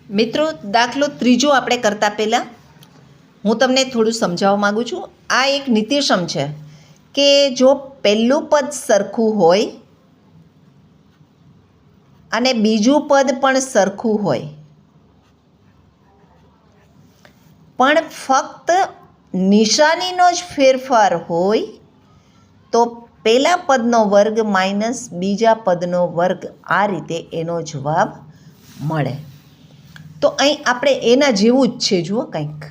મિત્રો, દાખલો ત્રીજો આપણે કરતા પહેલાં હું તમને થોડું સમજાવવા માગું છું. આ એક નિત્યસમ છે કે જો પહેલું પદ સરખું હોય અને બીજું પદ પણ સરખું હોય, પણ ફક્ત નિશાનીનો જ ફેરફાર હોય તો પહેલા પદનો વર્ગ માઇનસ બીજા પદનો વર્ગ, આ રીતે એનો જવાબ મળે. તો અહીં આપણે એના જેવું જ છે. જુઓ કંઈક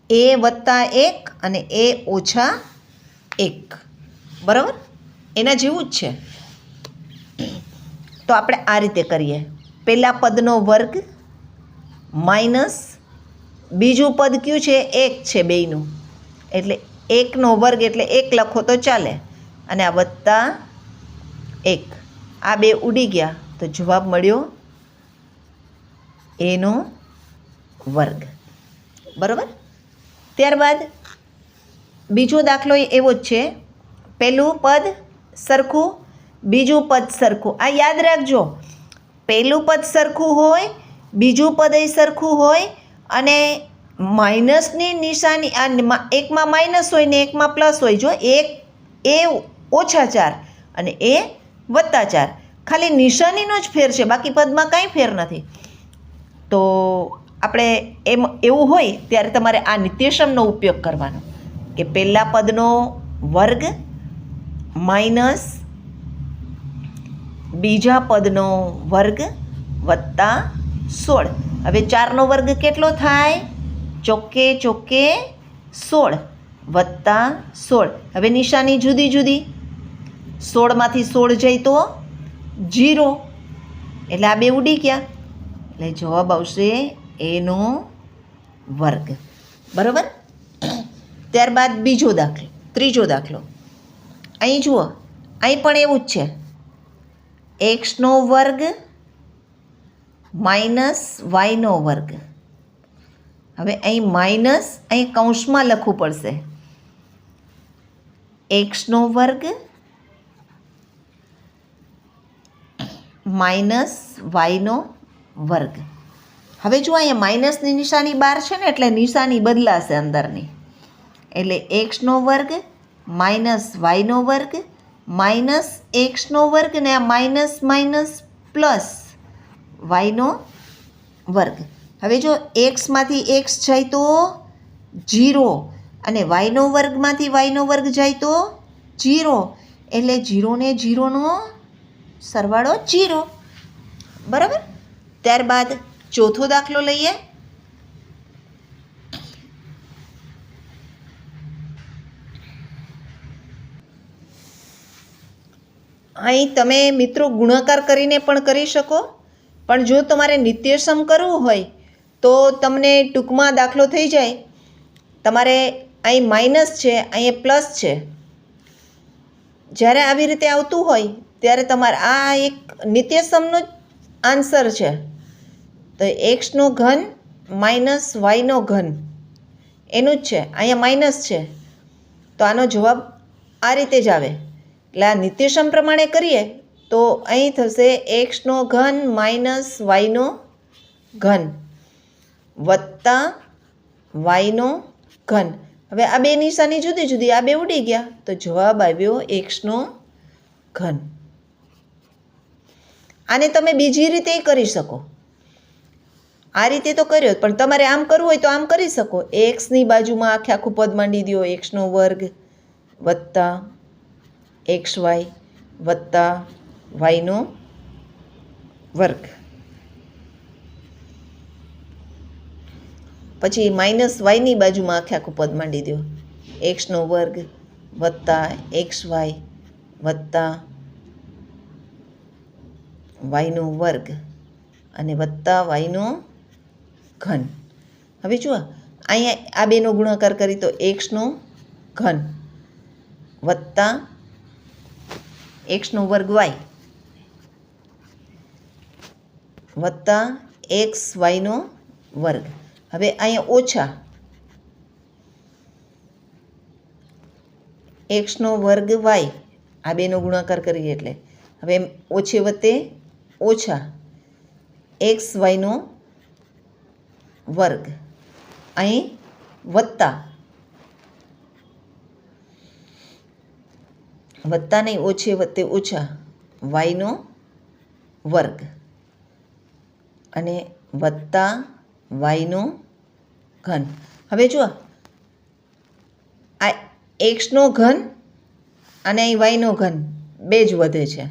એ વત્તા 1 અને એ ઓછા 1, બરાબર? એના જેવું જ છે. તો આપણે આ રીતે કરીએ. પહેલા પદનો વર્ગ માઇનસ બીજું પદ કયું છે? 1 છે બેયનું, એટલે 1નો વર્ગ એટલે 1 લખો તો ચાલે, અને આ વત્તા 1, આ બે ઉડી ગયા તો જવાબ મળ્યો એનો વર્ગ, બરાબર? ત્યારબાદ બીજો દાખલો એવો જ છે. પહેલું પદ સરખું, બીજું પદ સરખું. આ યાદ રાખજો, પહેલું પદ સરખું હોય, બીજું પદ સરખું હોય, અને માઇનસની નિશાની, આ એકમાં માઇનસ હોય ને એકમાં પ્લસ હોય. જો એક એ ઓછા 4 અને એ વત્તા 4, ખાલી નિશાનીનો જ ફેર છે, બાકી પદમાં કાંઈ ફેર નથી. તો આપણે એવું હોય ત્યારે તમારે આ નિત્યસમનો ઉપયોગ કરવાનો કે પહેલા પદનો વર્ગ માઇનસ બીજા પદનો વર્ગ વત્તા 16. હવે 4નો વર્ગ કેટલો થાય? ચોકે ચોકે 16 વત્તા 16. હવે નિશાની જુદી જુદી, 16માંથી 16 જાય તો 0, એટલે આ બે ઉડી ગયા, એટલે જવાબ આવશે એનો વર્ગ, બરાબર? ત્યારબાદ ત્રીજો દાખલો. અહીં જુઓ, અહીં પણ એવું જ છે. એક્સનો વર્ગ માઇનસ વાયનો વર્ગ. હવે અહીં માઇનસ, અહીં કૌંસમાં લખવું પડશે. એક્સનો વર્ગ માઇનસ વાયનો વર્ગ. હવે જો અહીંયા માઇનસની નિશાની બહાર છે ને, એટલે નિશાની બદલાશે અંદરની. એટલે એક્સનો વર્ગ માઇનસ વાયનો વર્ગ માઇનસ એક્સનો વર્ગ, ને આ માઇનસ માઇનસ પ્લસ વાયનો વર્ગ. હવે જો એક્સમાંથી એક્સ જાય તો 0, અને વાયનો વર્ગમાંથી વાયનો વર્ગ જાય તો 0, એટલે 0 ને 0નો સરવાળો 0, બરાબર? ત્યારબાદ ચોથો દાખલો લઈએ. અહીં તમે મિત્રો ગુણાકાર કરીને પણ કરી શકો, પણ જો તમારે નિત્યસમ કરવું હોય તો તમને ટૂંકમાં દાખલો થઈ જાય. તમારે અહીં માઇનસ છે, અહીંયા પ્લસ છે. જ્યારે આવી રીતે આવતું હોય ત્યારે તમારે આ એક નિત્યસમનો જ આન્સર છે. તો એક્સનો ઘન માઇનસ વાયનો ઘન એનું જ છે. અહીંયા માઇનસ છે, તો આનો જવાબ આ રીતે જ આવે. એટલે આ નિત્યસમ પ્રમાણે કરીએ તો અહીં થશે એક્સનો ઘન માઇનસ વાયનો ઘન વત્તા વાયનો ઘન. હવે આ બે નિશાની જુદી જુદી, આ બે ઉડી ગયા, તો જવાબ આવ્યો એક્સનો ઘન. આને તમે બીજી રીતે કરી શકો. આ રીતે તો કર્યો, પણ તમારે આમ કરવું હોય તો આમ કરી શકો. એક્સની બાજુમાં આખું પદ માંડી દો, એક્સનો વર્ગ વત્તા એક્સ વાય વત્તા વાયનો વર્ગ. પછી માઇનસ વાયની બાજુમાં આખું પદ માંડી દો, એક્સનો વર્ગ વત્તા એક્સ વાય વત્તા વાયનો વર્ગ અને વત્તા વાયનો ઘન. હવે જુઓ, અહીંયા આ બેનો ગુણાકાર કરી તો એક્સનો ઘન વત્તા એક્સનો વર્ગ વાય વત્તા એક્સ વાયનો વર્ગ. હવે અહીંયા ઓછા એક્સનો વર્ગ વાય, આ બેનો ગુણાકાર કરીએ એટલે હવે ઓછે વત્તે ઓછા એક્સ વાયનો વર્ગ, અહીં વત્તા નહીં, ઓછે વત્તે ઓછા વાયનો વર્ગ અને વત્તા વાયનો ઘન. હવે જુઓ, આ એક્સનો ઘન અને અહીં વાયનો ઘન બે જ વધે છે,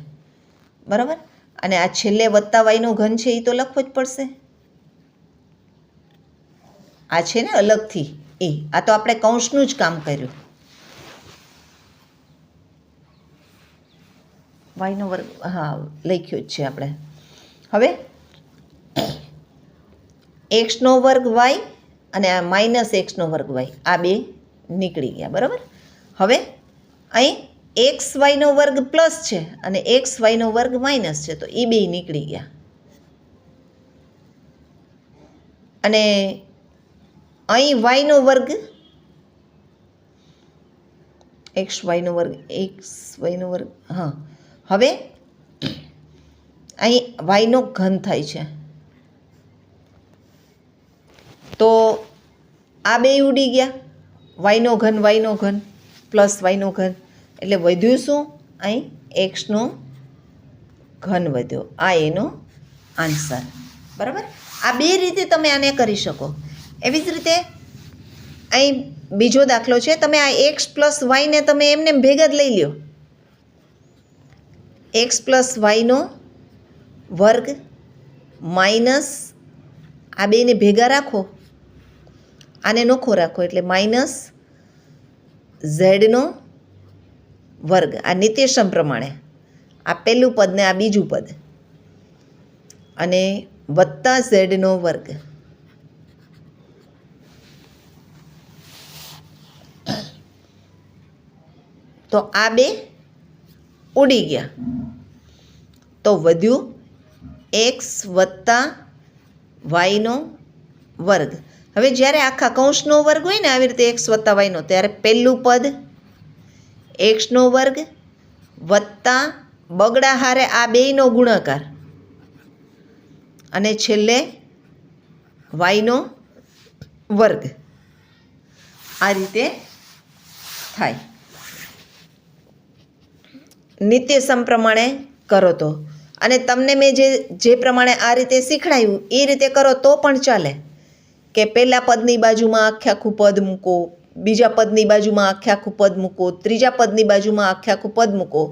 બરાબર. અને આ છેલ્લે વત્તા વાયનો ઘન છે એ તો લખવો જ પડશે. આ છે ને અલગથી એ, આ તો આપણે કૌંસનું જ કામ કર્યું. વાયનો વર્ગ, હા લખ્યો જ છે આપણે. હવે એક્સનો વર્ગ વાય અને આ માઇનસ એક્સનો વર્ગ વાય, આ બે નીકળી ગયા, બરાબર. હવે અહીં એક્સ વાયનો વર્ગ પ્લસ છે અને એક્સ વાયનો વર્ગ માઇનસ છે, તો એ બે નીકળી ગયા. અને અહીં વાયનો વર્ગ, એક્સ વાયનો વર્ગ, હા. હવે અહીં વાયનો ઘન થાય છે, તો આ બે ઉડી ગયા. વાયનો ઘન પ્લસ વાયનો ઘન, એટલે વધ્યું શું? અહીં એક્સનો ઘન વધ્યો. આ એનો આન્સર, બરાબર. આ બે રીતે તમે આને કરી શકો. એવી જ રીતે અહીં બીજો દાખલો છે. તમે આ એક્સ પ્લસ વાયને તમે એમને ભેગા જ લઈ લો. એક્સ પ્લસ વાયનો વર્ગ માઇનસ આ બેને ભેગા રાખો, આને નોખો રાખો, એટલે માઇનસ ઝેડનો વર્ગ. આ નિત્યસમ પ્રમાણે આ પહેલું પદ ને આ બીજું પદ, અને વત્તા ઝેડનો વર્ગ. તો આ બે ઉડી ગયા, તો વધ્યું એક્સ વત્તા વાયનો વર્ગ. હવે જ્યારે આખા કૌંસનો વર્ગ હોય ને આવી રીતે એક્સ વત્તા વાયનો, ત્યારે પહેલું પદ એક્સનો વર્ગ વત્તા બગડા હારે આ બેયનો ગુણાકાર અને છેલ્લે વાયનો વર્ગ. આ રીતે થાય. નિત્યસમ પ્રમાણે કરો તો, અને તમને મેં જે પ્રમાણે આ રીતે શીખડાયું એ રીતે કરો તો પણ ચાલે. કે પહેલા પદની બાજુમાં આખું પદ મૂકો, બીજા પદની બાજુમાં આખું પદ મૂકો, ત્રીજા પદની બાજુમાં આખું પદ મૂકો,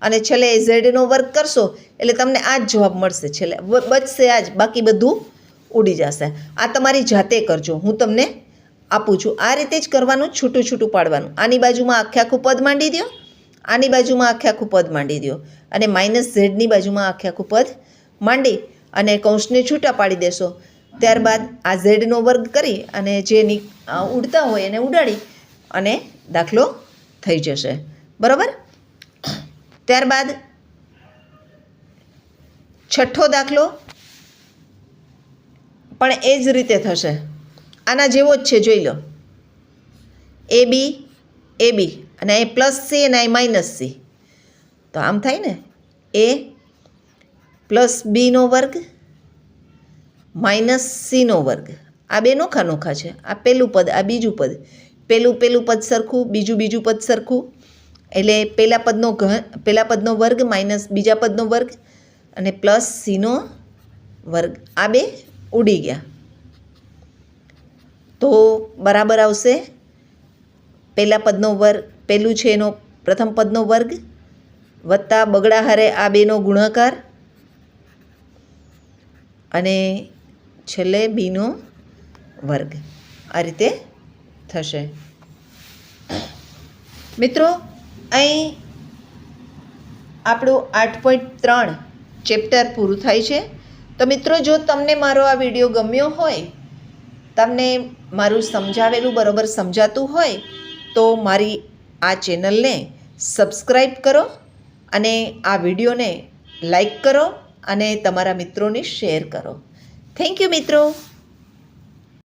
અને છેલ્લે ઝેડનો વર્ગ કરશો એટલે તમને આ જ જવાબ મળશે. છેલ્લે બચશે આ જ, બાકી બધું ઉડી જશે. આ તમારી જાતે કરજો, હું તમને આપું છું. આ રીતે જ કરવાનું, છૂટું છૂટું પાડવાનું. આની બાજુમાં આખું પદ માંડી દો, આની બાજુમાં આખું પદ માંડી દો, અને માઇનસ ઝેડની બાજુમાં આખું પદ માંડી અને કૌંસને છૂટા પાડી દેશો. ત્યારબાદ આ ઝેડનો વર્ગ કરી અને જે ઉડતા હોય એને ઉડાડી અને દાખલો થઈ જશે, બરાબર. ત્યારબાદ છઠ્ઠો દાખલો પણ એ જ રીતે થશે. આના જેવો જ છે, જોઈ લો. એ બી અને અહીં પ્લસ સી અને અહીં માઇનસ સી, તો આમ થાય ને, એ પ્લસ બીનો વર્ગ માઇનસ સીનો વર્ગ. આ બે નોખા નોખા છે. આ પહેલું પદ, આ બીજું પદ. પહેલું પદ સરખું, બીજું પદ સરખું, એટલે પહેલા પદનો વર્ગ માઇનસ બીજા પદનો વર્ગ અને પ્લસ સીનો વર્ગ. આ બે ઉડી ગયા, તો બરાબર આવશે પહેલું છે એનો પ્રથમ પદનો વર્ગ વત્તા બગડા હારે આ બેનો ગુણાકાર અને છેલ્લે બીનો વર્ગ. આ રીતે થશે. મિત્રો, અહીં આપણું 8.3 ચેપ્ટર પૂરું થાય છે. તો મિત્રો, જો તમને મારો આ વિડીયો ગમ્યો હોય, તમને મારું સમજાવેલું બરાબર સમજાતું હોય, તો મારી આ ચેનલને સબસ્ક્રાઈબ કરો અને આ વિડીયોને લાઈક કરો અને તમારા મિત્રોને શેર કરો. થેન્ક યુ મિત્રો.